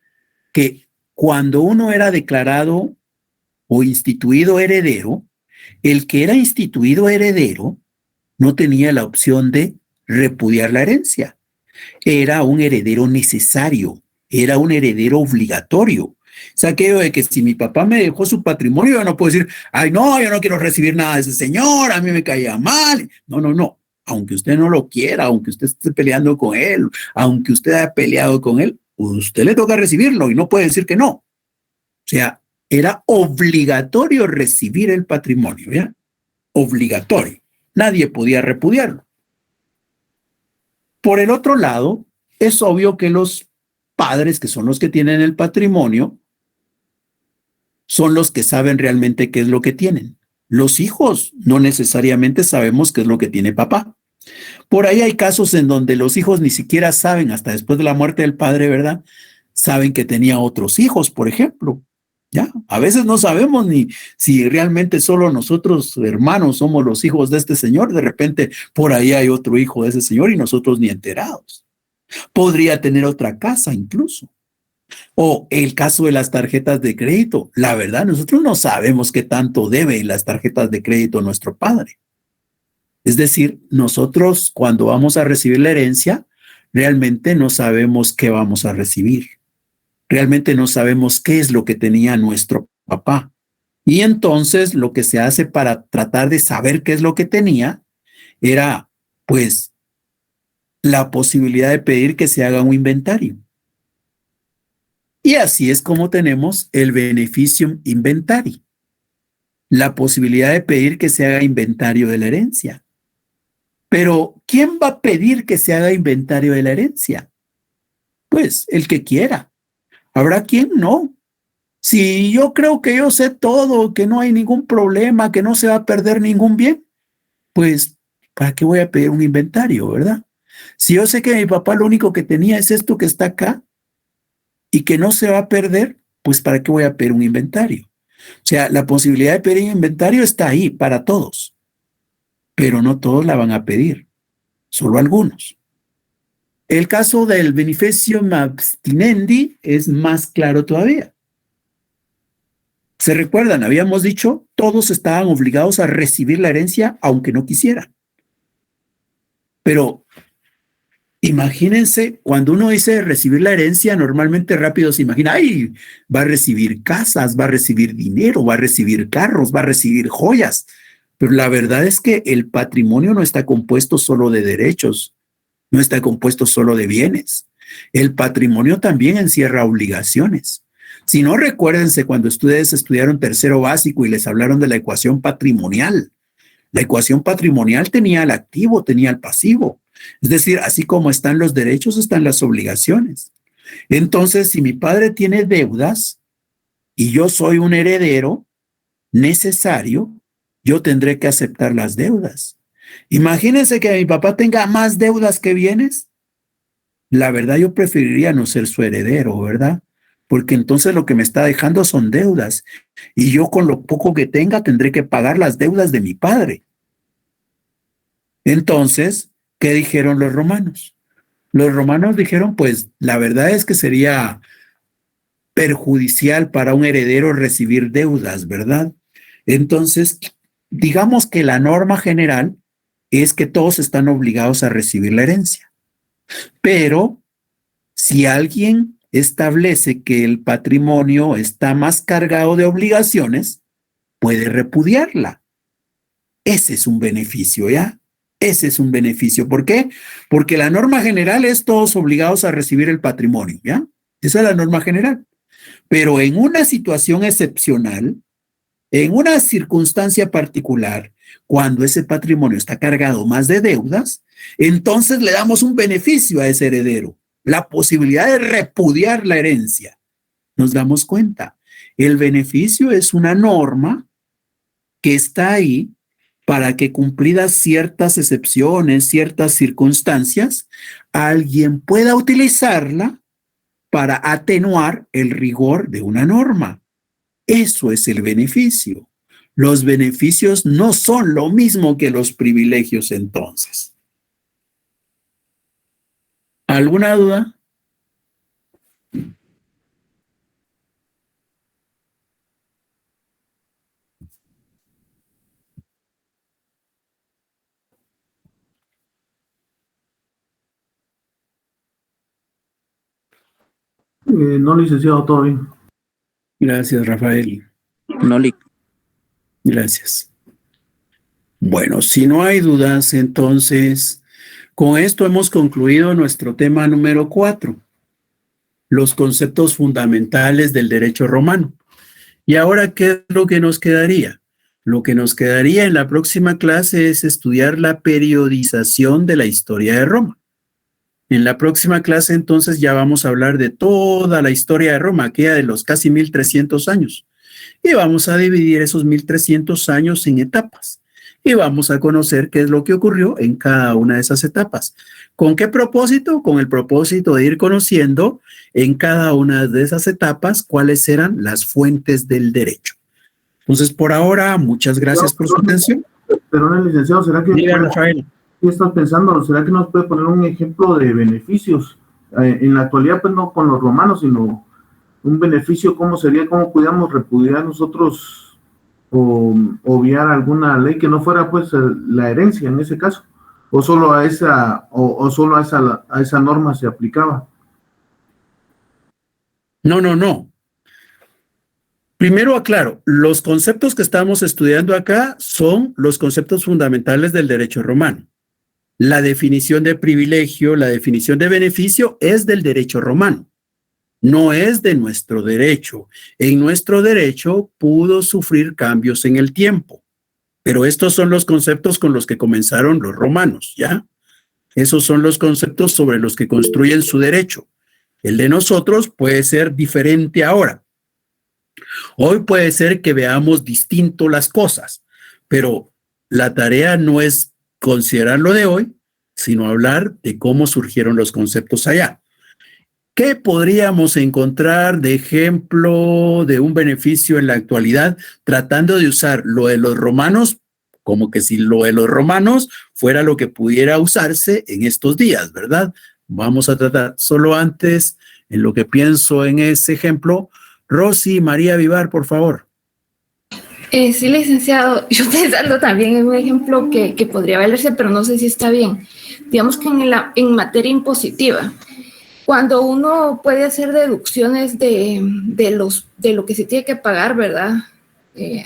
que cuando uno era declarado o instituido heredero, el que era instituido heredero no tenía la opción de repudiar la herencia. Era un heredero necesario, era un heredero obligatorio. O sea, aquello de que si mi papá me dejó su patrimonio, yo no puedo decir, ay, no, yo no quiero recibir nada de ese señor, a mí me caía mal. No, no, no. Aunque usted no lo quiera, aunque usted esté peleando con él, aunque usted haya peleado con él, usted le toca recibirlo y no puede decir que no. O sea, era obligatorio recibir el patrimonio, ¿ya? Obligatorio. Nadie podía repudiarlo. Por el otro lado, es obvio que los padres, que son los que tienen el patrimonio, son los que saben realmente qué es lo que tienen. Los hijos no necesariamente sabemos qué es lo que tiene papá. Por ahí hay casos en donde los hijos ni siquiera saben, hasta después de la muerte del padre, ¿verdad? Saben que tenía otros hijos, por ejemplo. ¿Ya? A veces no sabemos ni si realmente solo nosotros, hermanos, somos los hijos de este señor. De repente, por ahí hay otro hijo de ese señor y nosotros ni enterados. Podría tener otra casa incluso. O el caso de las tarjetas de crédito. La verdad, nosotros no sabemos qué tanto deben las tarjetas de crédito nuestro padre. Es decir, nosotros cuando vamos a recibir la herencia, realmente no sabemos qué vamos a recibir. Realmente no sabemos qué es lo que tenía nuestro papá. Y entonces lo que se hace para tratar de saber qué es lo que tenía era, pues, la posibilidad de pedir que se haga un inventario. Y así es como tenemos el beneficium inventari, la posibilidad de pedir que se haga inventario de la herencia. Pero, ¿quién va a pedir que se haga inventario de la herencia? Pues, el que quiera. Habrá quien no. Si yo creo que yo sé todo, que no hay ningún problema, que no se va a perder ningún bien, pues, ¿para qué voy a pedir un inventario, verdad? Si yo sé que mi papá lo único que tenía es esto que está acá y que no se va a perder, pues, ¿para qué voy a pedir un inventario? O sea, la posibilidad de pedir un inventario está ahí para todos, pero no todos la van a pedir, solo algunos. El caso del beneficium abstinendi es más claro todavía. ¿Se recuerdan? Habíamos dicho, todos estaban obligados a recibir la herencia aunque no quisieran. Pero imagínense, cuando uno dice recibir la herencia, normalmente rápido se imagina, ¡ay! Va a recibir casas, va a recibir dinero, va a recibir carros, va a recibir joyas. Pero la verdad es que el patrimonio no está compuesto solo de derechos, no está compuesto solo de bienes. El patrimonio también encierra obligaciones. Si no, recuérdense cuando ustedes estudiaron tercero básico y les hablaron de la ecuación patrimonial. La ecuación patrimonial tenía el activo, tenía el pasivo. Es decir, así como están los derechos, están las obligaciones. Entonces, si mi padre tiene deudas y yo soy un heredero necesario, yo tendré que aceptar las deudas. Imagínense que mi papá tenga más deudas que bienes. La verdad, yo preferiría no ser su heredero, ¿verdad? Porque entonces lo que me está dejando son deudas. Y yo con lo poco que tenga tendré que pagar las deudas de mi padre. Entonces, ¿qué dijeron los romanos? Los romanos dijeron, pues, la verdad es que sería perjudicial para un heredero recibir deudas, ¿verdad? Entonces, digamos que la norma general es que todos están obligados a recibir la herencia. Pero si alguien establece que el patrimonio está más cargado de obligaciones, puede repudiarla. Ese es un beneficio, ¿ya? Ese es un beneficio. ¿Por qué? Porque la norma general es todos obligados a recibir el patrimonio, ¿ya? Esa es la norma general. Pero en una situación excepcional, en una circunstancia particular, cuando ese patrimonio está cargado más de deudas, entonces le damos un beneficio a ese heredero, la posibilidad de repudiar la herencia. Nos damos cuenta, el beneficio es una norma que está ahí para que, cumplidas ciertas excepciones, ciertas circunstancias, alguien pueda utilizarla para atenuar el rigor de una norma. Eso es el beneficio. Los beneficios no son lo mismo que los privilegios entonces. ¿Alguna duda? No, licenciado, todo bien. Gracias, Rafael. Noli. Gracias. Bueno, si no hay dudas, entonces, con esto hemos concluido nuestro tema número 4, los conceptos fundamentales del derecho romano. Y ahora, ¿qué es lo que nos quedaría? Lo que nos quedaría en la próxima clase es estudiar la periodización de la historia de Roma. En la próxima clase, entonces, ya vamos a hablar de toda la historia de Roma, aquella de los casi 1300 años. Y vamos a dividir esos 1300 años en etapas. y vamos a conocer qué es lo que ocurrió en cada una de esas etapas. ¿Con qué propósito? Con el propósito de ir conociendo en cada una de esas etapas cuáles eran las fuentes del derecho. Entonces, por ahora, muchas gracias por su atención. Pero, licenciado, ¿será que... Diga, Rafael. ¿Qué estás pensando? ¿Será que nos puede poner un ejemplo de beneficios? En la actualidad, pues no con los romanos, sino un beneficio, ¿cómo sería? ¿Cómo pudiéramos repudiar nosotros o obviar alguna ley que no fuera pues la herencia en ese caso? ¿O solo a esa, solo a esa norma se aplicaba? No. Primero aclaro, los conceptos que estamos estudiando acá son los conceptos fundamentales del derecho romano. La definición de privilegio, la definición de beneficio es del derecho romano, no es de nuestro derecho. En nuestro derecho pudo sufrir cambios en el tiempo, pero estos son los conceptos con los que comenzaron los romanos, ¿ya? Esos son los conceptos sobre los que construyen su derecho. El de nosotros puede ser diferente ahora. Hoy puede ser que veamos distinto las cosas, pero la tarea no es considerar lo de hoy, sino hablar de cómo surgieron los conceptos allá. ¿Qué podríamos encontrar de ejemplo de un beneficio en la actualidad tratando de usar lo de los romanos como que si lo de los romanos fuera lo que pudiera usarse en estos días, ¿verdad? Vamos a tratar solo antes, en lo que pienso en ese ejemplo. Rosy María Vivar, por favor. Sí, licenciado, yo pensando también en un ejemplo que podría valerse, pero no sé si está bien. Digamos que en materia impositiva, cuando uno puede hacer deducciones de lo que se tiene que pagar, ¿verdad?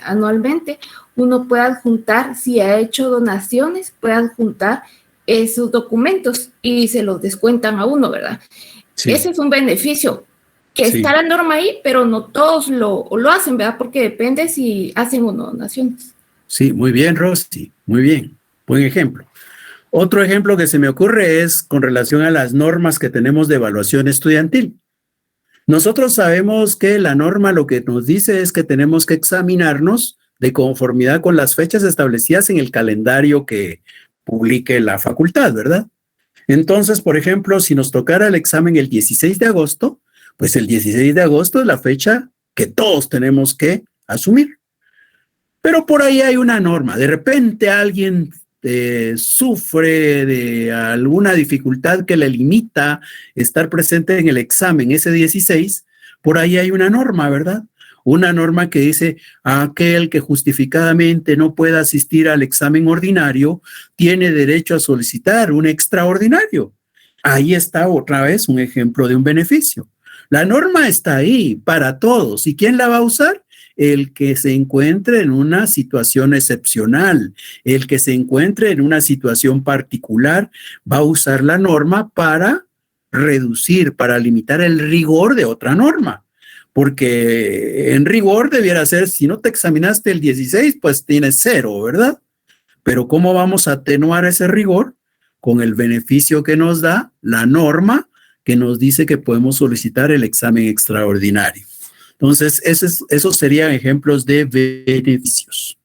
Anualmente, uno puede adjuntar, si ha hecho donaciones, puede adjuntar esos documentos y se los descuentan a uno, ¿verdad? Sí. Ese es un beneficio. Que sí. Está la norma ahí, pero no todos lo hacen, ¿verdad? Porque depende si hacen o no donaciones. Sí, muy bien, Rosy, muy bien. Buen ejemplo. Otro ejemplo que se me ocurre es con relación a las normas que tenemos de evaluación estudiantil. Nosotros sabemos que la norma lo que nos dice es que tenemos que examinarnos de conformidad con las fechas establecidas en el calendario que publique la facultad, ¿verdad? Entonces, por ejemplo, si nos tocara el examen el 16 de agosto, pues el 16 de agosto es la fecha que todos tenemos que asumir. Pero por ahí hay una norma. De repente alguien sufre de alguna dificultad que le limita estar presente en el examen ese 16. Por ahí hay una norma, ¿verdad? Una norma que dice aquel que justificadamente no pueda asistir al examen ordinario tiene derecho a solicitar un extraordinario. Ahí está otra vez un ejemplo de un beneficio. La norma está ahí para todos. ¿Y quién la va a usar? El que se encuentre en una situación excepcional, el que se encuentre en una situación particular, va a usar la norma para reducir, para limitar el rigor de otra norma. Porque en rigor debiera ser, si no te examinaste el 16, pues tienes 0, ¿verdad? Pero ¿cómo vamos a atenuar ese rigor? Con el beneficio que nos da la norma que nos dice que podemos solicitar el examen extraordinario. Entonces, esos serían ejemplos de beneficios.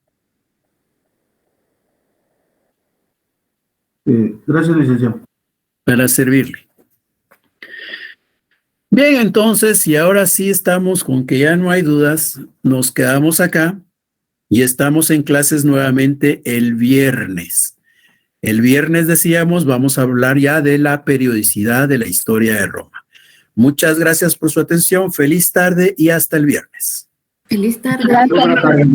Gracias, licenciado. Para servirle. Bien, entonces, y ahora sí estamos con que ya no hay dudas, nos quedamos acá y estamos en clases nuevamente el viernes. El viernes, decíamos, vamos a hablar ya de la periodicidad de la historia de Roma. Muchas gracias por su atención. Feliz tarde y hasta el viernes. Feliz tarde. Gracias.